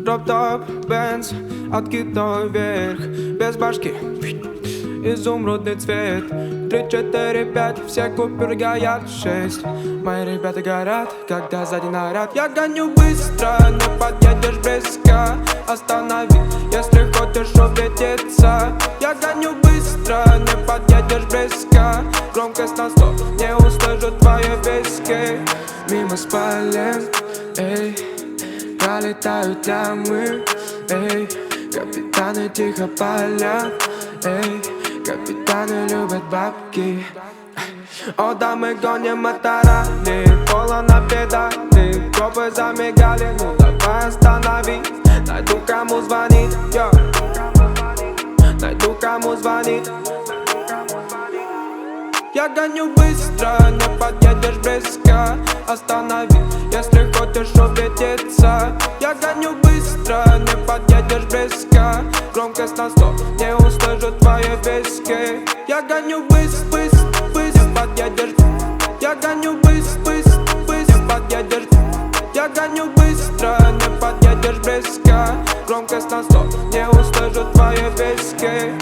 Дроп-топ, Бенз, откидной вверх, без башки, изумрудный цвет. 3, 4, 5, все купюры горят. 6, мои ребята горят, когда сзади наряд. Я гоню быстро, не подъедешь близко. Останови, если хочешь убедиться. Я гоню быстро, не подъедешь близко. Громкость на 100, не услышу твои виски. Мимо спален, эй, пролетают ямы, эй. Капитаны тихо палят, эй. Капитаны любят бабки. О да, мы гоним моторами, кола на педали. Копы замигали, ну давай останови. Найду кому звонить, йо. Найду кому звонить. Я гоню быстро, не подъедешь близко. Останови, если хочешь убедиться. Я гоню быстро, не подъедешь близко. Громкость на 100, не услышу твои виски. Я гоню быстро, не подъедешь. Я гоню быстро, не подъедешь. Я гоню быстро, не подъедешь близко. Громкость на 100, не услышу твои виски.